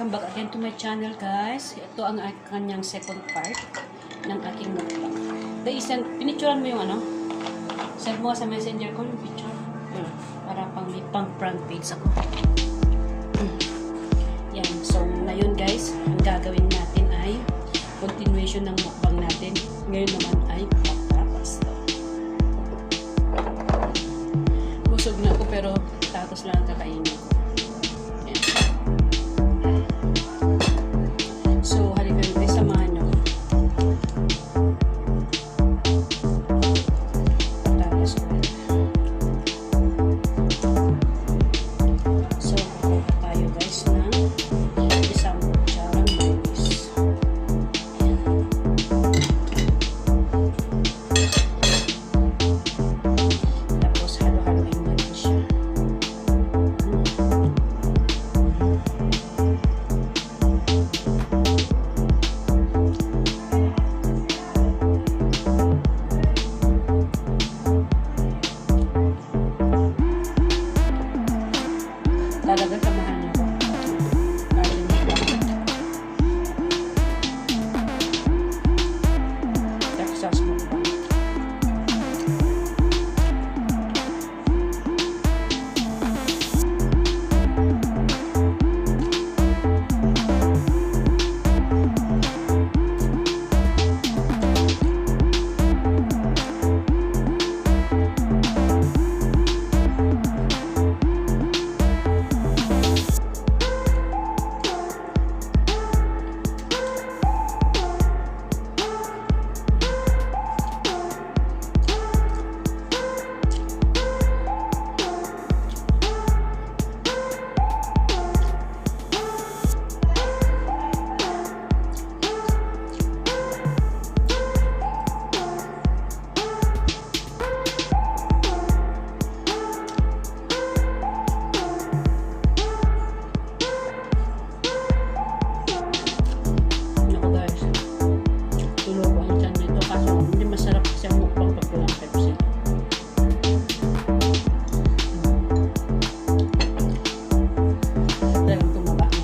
welcome back again to my channel, guys. Ito ang kanyang second part ng aking mukbang. Pinicturean mo yung ano? Send mo sa messenger ko yung picture. Yun, para pang may pang-prank page ako. Yan, so ngayon guys, ang gagawin natin ay continuation ng mukbang natin. Ngayon naman ay papapas. Busog na ako pero tapos lang kakainin ko. So, halika rin guys, samahan nyo. Tapos ko rin. So, kukuha tayo guys ng isang kutsarang mayonnaise. Tapos, halo-haloin natin siya. Talaga samahan niyo ko. Kain mo ba? Texas mo ba? Masarap kasi ang mukbang pag walang Pepsi. Talagang tumaba na.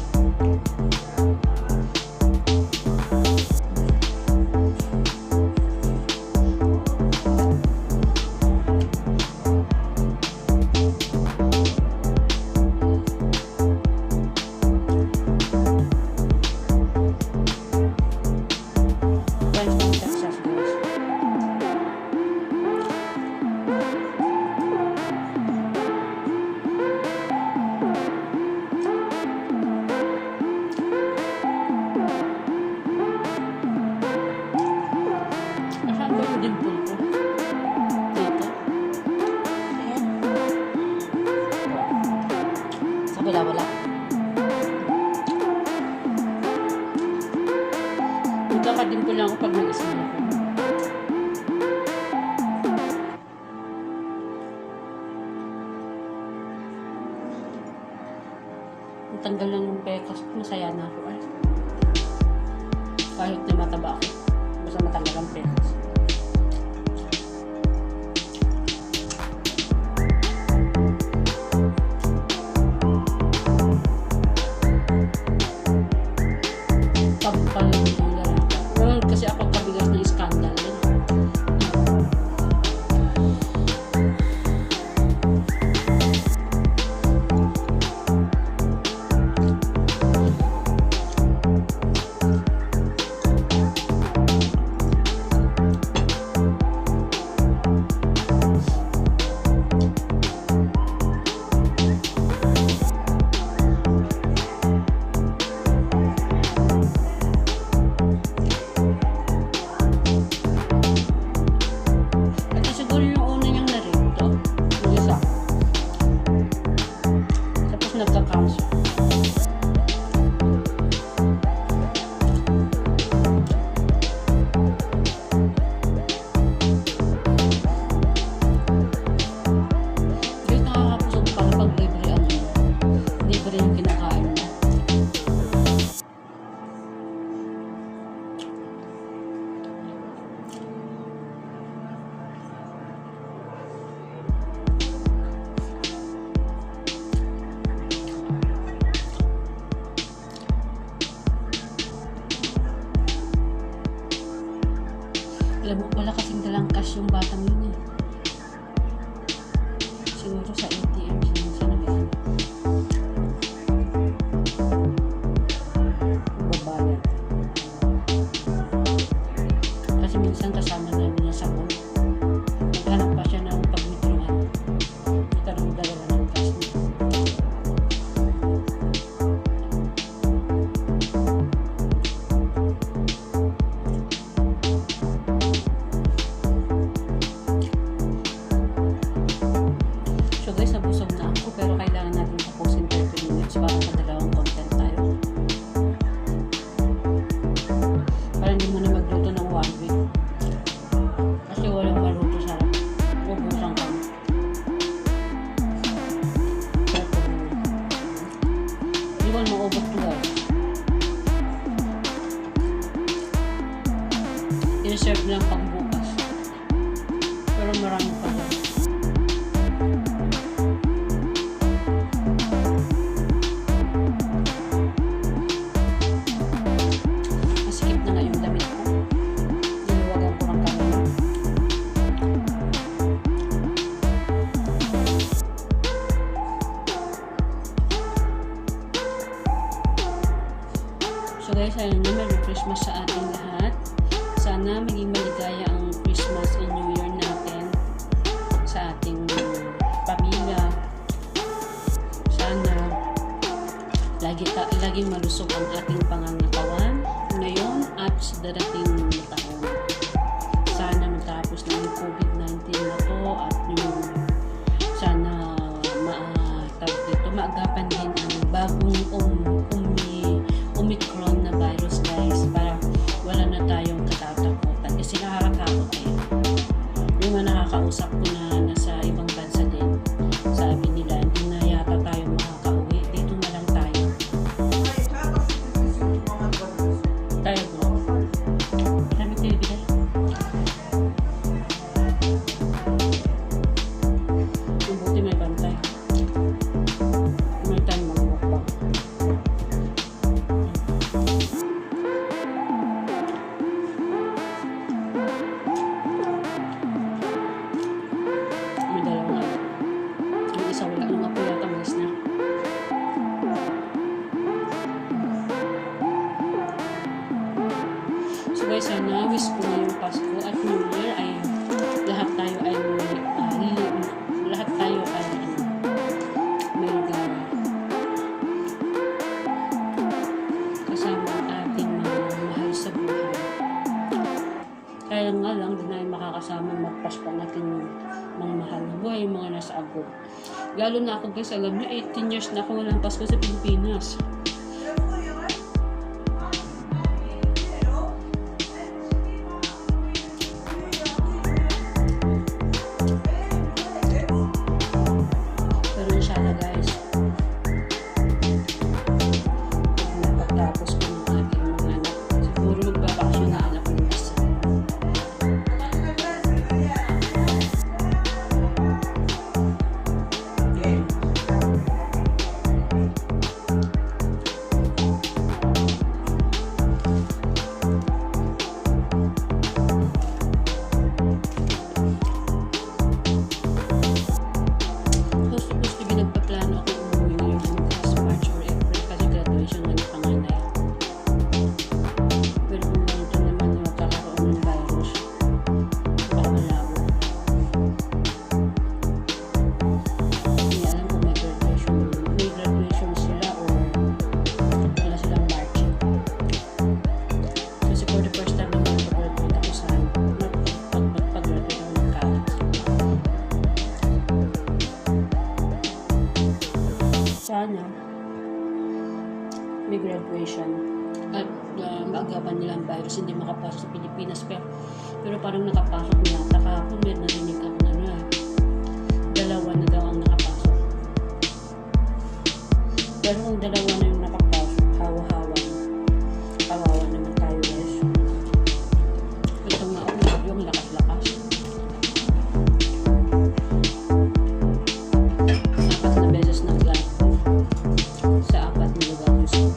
Wala. Magkakadimple lang ako pag nag-ismile ako. Ang tanggal lang yung pekas ko, masaya na ako eh. Kahit na mataba ako, basta matanggal ang pekas. Kasi ako kabigas ng skandal. Alam mo, wala kasing dalang cash yung batang yun eh. Siguro sa ATM siya nagano. Babayad. Kasi minsan kasama namin niya sa mall. Naghanap pa siya ng pag-withdrawal. Ito rin dalawa ng cash niya. So guys, nabusog na ako pero kailangan natin tapusin 30 minutes para madalawang content tayo. Para hindi mo na magluto ng 1 week. Kasi walang maluto sa harap. Ubusan ka. Hindi ko na maubos to guys. I-reserve lang pang bukas. Pero marami pa dyan. Masikip na nga yung damit ko. Iniwagan ko ng camera. So guys, ayun na, Merry Christmas sa ating lahat. Sana maging maligaya ang Christmas and New Year natin sa ating pamilya. Sana laging malusog ang ating pangangatawan ngayon at sa darating na taon. Sana matapos na yung COVID-19 na to at yung sana maagapan din ang bagong Omicron na virus guys para wala na tayong katatakutan kasi nakakatakot eh. Yung mga nakakausap ko na nasa ibang bansa din, sabi nila hindi na yata tayo makakauwi, dito na lang tayo. Tayo bro. Maraming television. Yung buti may bantay. May time mag-walk. May dalawang anak. Yung isa wala nung apo yata malis na. So guys, sana wish ko ngayong Pasko at New Year ay lahat tayo ay may ligaya. Kasama ang ating mga mahal sa buhay. Kaya nga lang, di na makakasama magpasko ang ating mga mahal na buhay, yung mga nasa abroad. Lalo na ako guys, alam nyo, 18 years na ako walang Pasko sa Pilipinas. Pero inshallah guys, pagtapos ko ng ating mga anak, siguro magbabakasyon na anak ko ng isa. Supposed to be nagpaplano ako umuwi ngayon bukas, March or April kasi graduation na ng panganay. Pero kung ganito naman magkakaroon ng virus, baka malabo. Hindi alam kung may graduation sila o wala silang March. Kasi for the first time naman mag-graduate ako sa pag-graduate ako ng college. Sana may graduation at maagapan nila ang virus, hindi makapasok sa Pilipinas pero parang nakapasok na yata kahapon. Meron narinig ako na dalawa na daw ang nakapasok, pero kung dalawa na yung nakapasok, hawa-hawa naman tayo guys. Ito nga ako, yung lakas-lakas. Apat na beses na live sa apat na lugar gusto.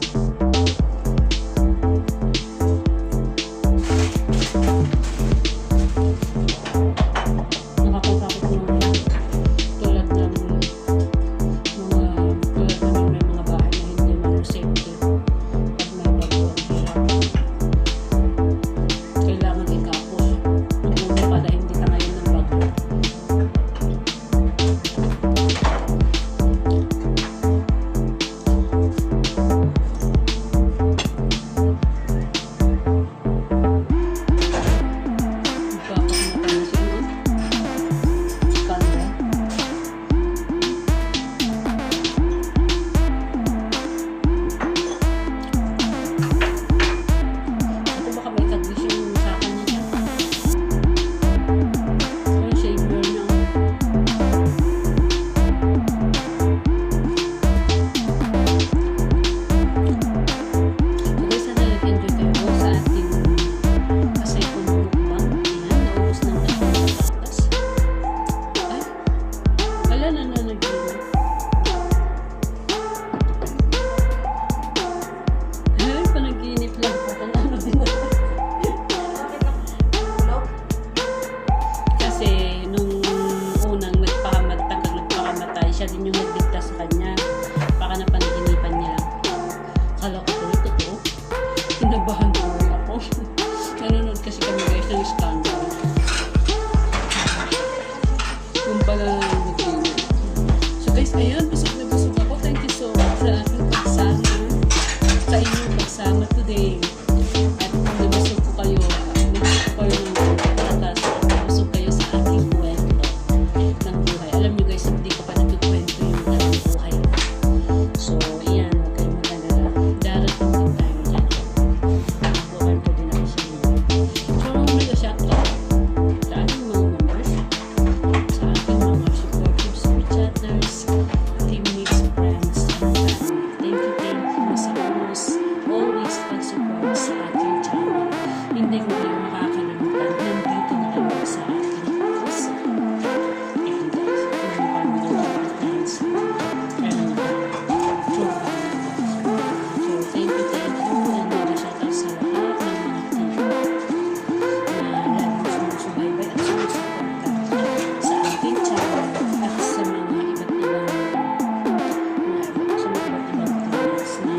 hindi ko kayo makakalimutan. Nandito na kayo sa ating puso. And guys, ito yung pag-ibig sa So, thank you. And nag-shoutout sa lahat ng mga team na laging sumusubaybay at sumusuporta sa aking channel at sa mga iba't ibang videos na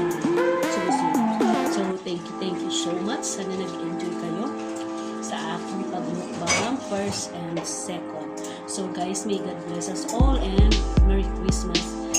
sumusunod. So, thank you so much. Sana nag-enjoy kayo sa aking pagmukbang first and second. So guys, may God bless us all and Merry Christmas.